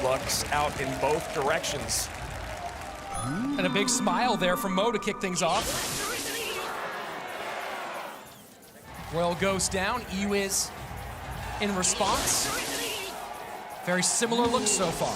looks out in both directions. And a big smile there from Mo to kick things off. Royal goes down, Ewiz in response. Very similar looks so far.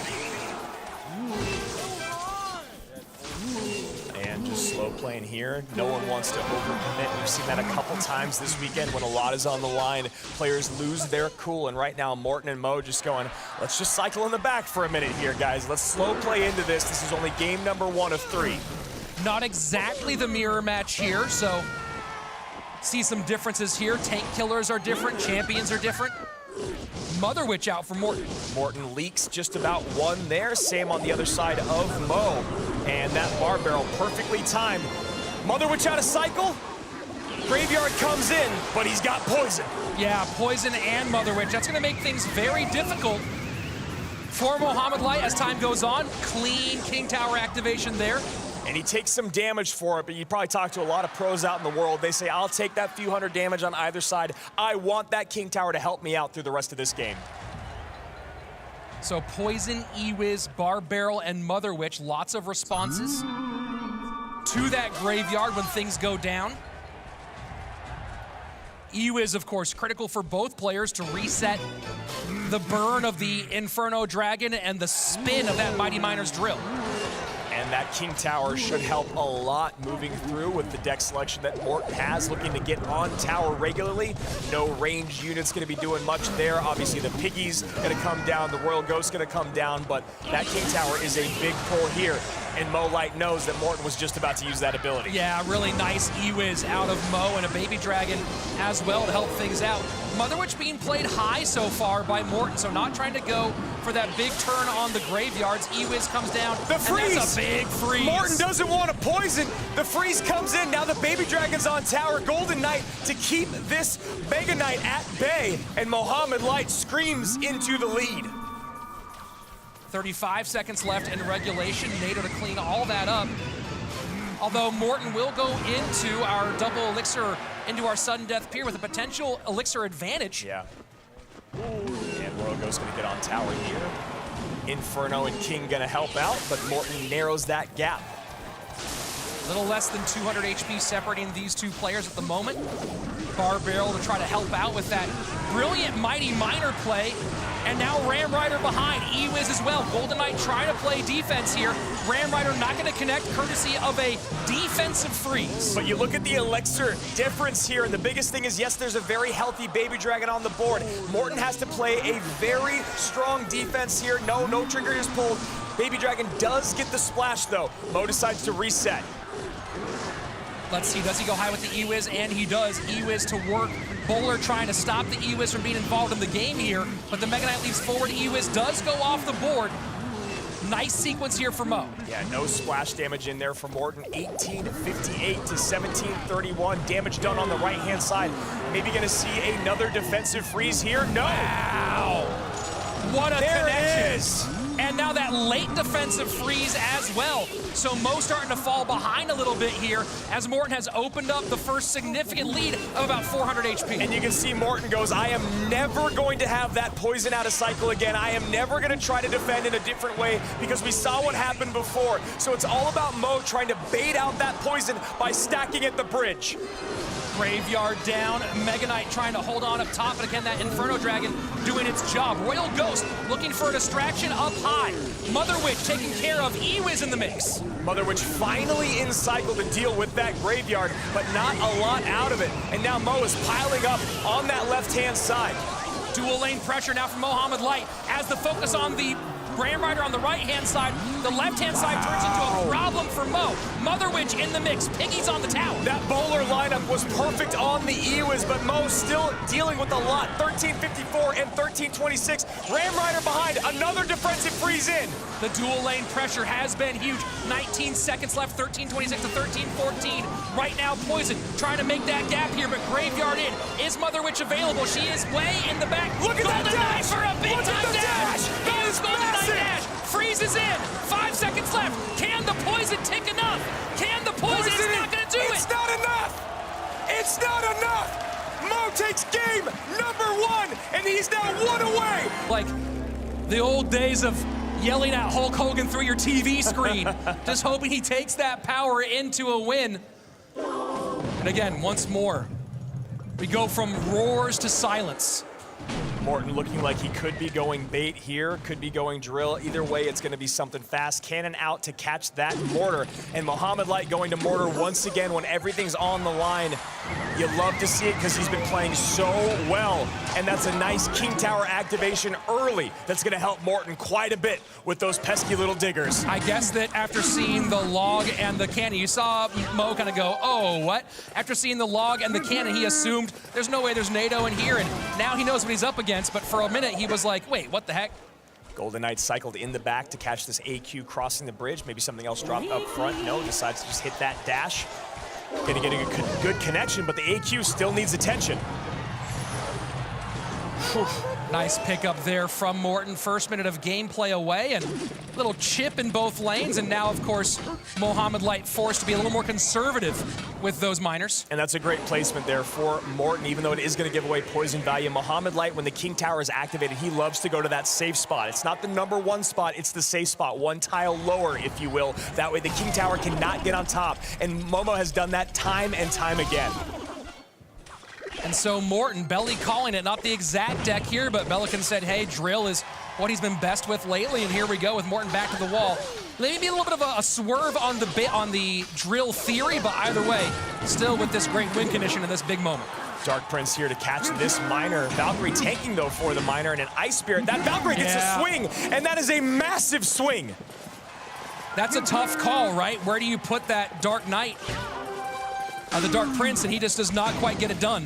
And just slow playing here. No one wants to overcommit. We've seen that a couple times this weekend when a lot is on the line. Players lose their cool, and right now Morten and Mo just going, let's just cycle in the back for a minute here, guys. Let's slow play into this. This is only game number 1 of 3. Not exactly the mirror match here, so see some differences here. Tank killers are different, champions are different. Mother Witch out for Morten. Morten leaks just about 1 there. Same on the other side of Mo. And that bar barrel perfectly timed. Mother Witch out of cycle. Graveyard comes in, but he's got poison. Yeah, poison and Mother Witch. That's gonna make things very difficult for Mohamed Light as time goes on. Clean King Tower activation there. And he takes some damage for it, but you probably talk to a lot of pros out in the world. They say, I'll take that few hundred damage on either side. I want that King Tower to help me out through the rest of this game. So Poison, Ewiz, Bar Barrel, and Mother Witch, lots of responses to that graveyard when things go down. Ewiz, of course, critical for both players to reset the burn of the Inferno Dragon and the spin of that Mighty Miner's Drill. And that King Tower should help a lot moving through with the deck selection that Morten has, looking to get on tower regularly. No ranged units going to be doing much there. Obviously, the Piggy's going to come down, the Royal Ghost's going to come down, but that King Tower is a big pull here. And Mo Light knows that Morten was just about to use that ability. Yeah, really nice Ewiz out of Mo and a Baby Dragon as well to help things out. Mother Witch being played high so far by Morten, so not trying to go for that big turn on the graveyards. Ewiz comes down, the freeze! And that's a big freeze. Morten doesn't want to poison. The freeze comes in. Now the Baby Dragon's on tower. Golden Knight to keep this Mega Knight at bay, and Mohamed Light screams into the lead. 35 seconds left in regulation. NATO to clean all that up. Although Morten will go into our double elixir, into our sudden death pier with a potential elixir advantage. Yeah. And Royal Ghost's gonna get on tower here. Inferno and King gonna help out, but Morten narrows that gap. A little less than 200 HP separating these two players at the moment. Bar Barrel to try to help out with that brilliant Mighty Miner play. And now Ram Rider behind, Ewiz as well. Golden Knight trying to play defense here. Ram Rider not gonna connect courtesy of a defensive freeze. But you look at the elixir difference here, and the biggest thing is, yes, there's a very healthy Baby Dragon on the board. Morten has to play a very strong defense here. No trigger is pulled. Baby Dragon does get the splash though. Mo decides to reset. Let's see, does he go high with the Ewiz? And he does. Ewiz to work. Bowler trying to stop the Ewiz from being involved in the game here, but the Mega Knight leaps forward. Ewiz does go off the board. Nice sequence here for Mo. Yeah, no splash damage in there for Morten. 1858 to 1731. Damage done on the right-hand side. Maybe gonna see another defensive freeze here. No! Wow! What a there connection. It is! And now that late defensive freeze as well. So Mo starting to fall behind a little bit here as Morten has opened up the first significant lead of about 400 HP. And you can see Morten goes, I am never going to have that poison out of cycle again. I am never going to try to defend in a different way because we saw what happened before. So it's all about Mo trying to bait out that poison by stacking at the bridge. Graveyard down, Mega Knight trying to hold on up top, but again, that Inferno Dragon doing its job. Royal Ghost looking for a distraction up high. Mother Witch taking care of Ewiz in the mix. Mother Witch finally in cycle to deal with that graveyard, but not a lot out of it. And now Mo is piling up on that left-hand side. Dual lane pressure now from Mohamed Light as the focus on the Ram Rider on the right-hand side. The left-hand side turns into a problem for Mo. Mother Witch in the mix. Piggy's on the tower. That bowler lineup was perfect on the Ewiz, but Mo still dealing with a lot. 1354 and 1326. Ram Rider behind. Another defensive freeze in. The dual lane pressure has been huge. 19 seconds left. 1326 to 1314. Right now, Poison trying to make that gap here, but Graveyard in. Is Mother Witch available? She is way in the back. Look at that dash! For a big-time dash! That is Golden Knight massive! dash! Freezes in! 5 seconds left! Can the poison tick enough? Can the poison? It's not gonna do it! It's not enough! It's not enough! Mo takes game number 1, and he's now 1 away! Like the old days of yelling at Hulk Hogan through your TV screen, just hoping he takes that power into a win. And again, once more, we go from roars to silence. Morten looking like he could be going bait here, could be going drill. Either way, it's going to be something fast. Cannon out to catch that mortar. And Mohamed Light going to mortar once again when everything's on the line. You love to see it because he's been playing so well. And that's a nice King Tower activation early that's going to help Morten quite a bit with those pesky little diggers. I guess that after seeing the log and the cannon, you saw Mo kind of go, oh, what? After seeing the log and the cannon, he assumed there's no way there's NATO in here. And now he knows what he's up against. But for a minute, he was like, wait, what the heck? Golden Knight cycled in the back to catch this AQ crossing the bridge. Maybe something else dropped up front. No, decides to just hit that dash. Gonna get a good connection, but the AQ still needs attention. Nice pickup there from Morten. First minute of gameplay away, and little chip in both lanes. And now, of course, Mohamed Light forced to be a little more conservative with those miners. And that's a great placement there for Morten, even though it is going to give away poison value. Mohamed Light, when the King Tower is activated, he loves to go to that safe spot. It's not the #1 spot, it's the safe spot, one tile lower, if you will. That way the King Tower cannot get on top. And Momo has done that time and time again. And so Morten, Belly calling it, not the exact deck here, but Bellican said, hey, drill is what he's been best with lately, and here we go with Morten back to the wall. Maybe a little bit of a swerve on the drill theory, but either way, still with this great win condition in this big moment. Dark Prince here to catch this miner. Valkyrie tanking, though, for the miner, and an Ice Spirit. That Valkyrie gets a swing, and that is a massive swing. That's a tough call, right? Where do you put that Dark Knight? The Dark Prince, and he just does not quite get it done.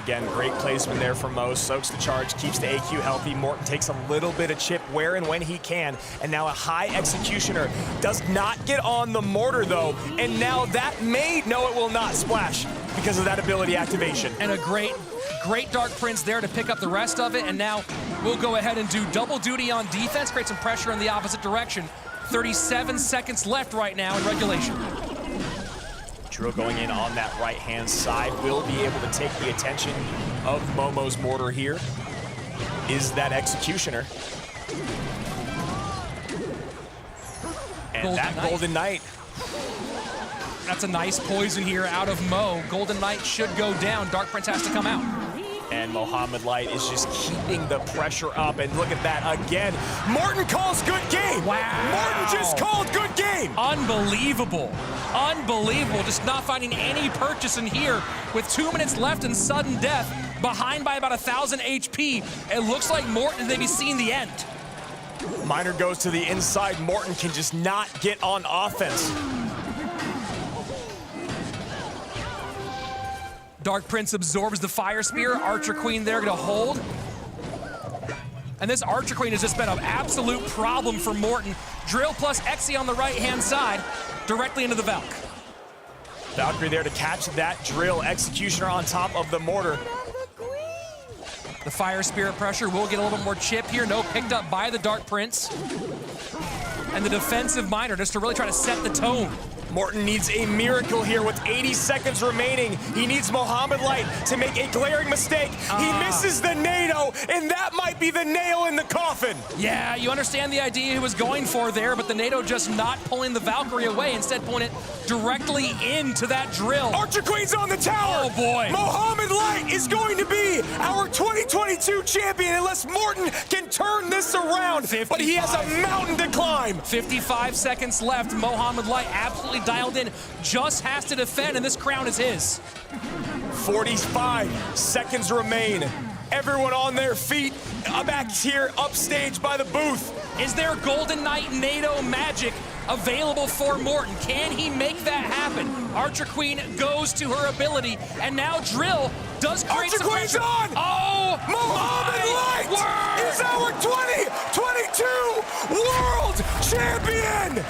Again, great placement there from Mo. Soaks the charge, keeps the AQ healthy. Morten takes a little bit of chip where and when he can. And now a high executioner does not get on the mortar, though. And now that no, it will not splash because of that ability activation. And a great Dark Prince there to pick up the rest of it. And now we'll go ahead and do double duty on defense, create some pressure in the opposite direction. 37 seconds left right now in regulation. Drill going in on that right-hand side will be able to take the attention of Momo's mortar here. Is that executioner. And Golden Knight. That's a nice poison here out of Mo. Golden Knight should go down. Dark Prince has to come out. And Mohamed Light is just keeping the pressure up. And look at that again. Morten calls good game. Wow. Morten just called good game. Unbelievable. Unbelievable. Just not finding any purchase in here with 2 minutes left in sudden death. Behind by about 1,000 HP. It looks like Morten may be seeing the end. Miner goes to the inside. Morten can just not get on offense. Dark Prince absorbs the Fire Spear. Archer Queen there to hold. And this Archer Queen has just been an absolute problem for Morten. Drill plus Exy on the right-hand side, directly into the Valk. Valkyrie there to catch that drill. Executioner on top of the mortar. The Fire Spirit pressure will get a little bit more chip here. No, picked up by the Dark Prince. And the defensive miner just to really try to set the tone. Morten needs a miracle here with 80 seconds remaining. He needs Mohamed Light to make a glaring mistake. He misses the NATO, and that might be the nail in the coffin. Yeah, you understand the idea he was going for there, but the NATO just not pulling the Valkyrie away, instead pulling it directly into that drill. Archer Queen's on the tower. Oh, boy. Mohamed Light is going to be our 2022 champion unless Morten can turn this around. 55. But he has a mountain to climb. 55 seconds left. Mohamed Light absolutely dialed in, just has to defend, and this crown is his. 45 seconds remain. Everyone on their feet, back here upstage by the booth. Is there Golden Knight NATO magic available for Morten? Can he make that happen? Archer Queen goes to her ability, and now Drill does create Archer some Queen's pressure. on! Oh! Mohamed Light is our 2022 World Champion!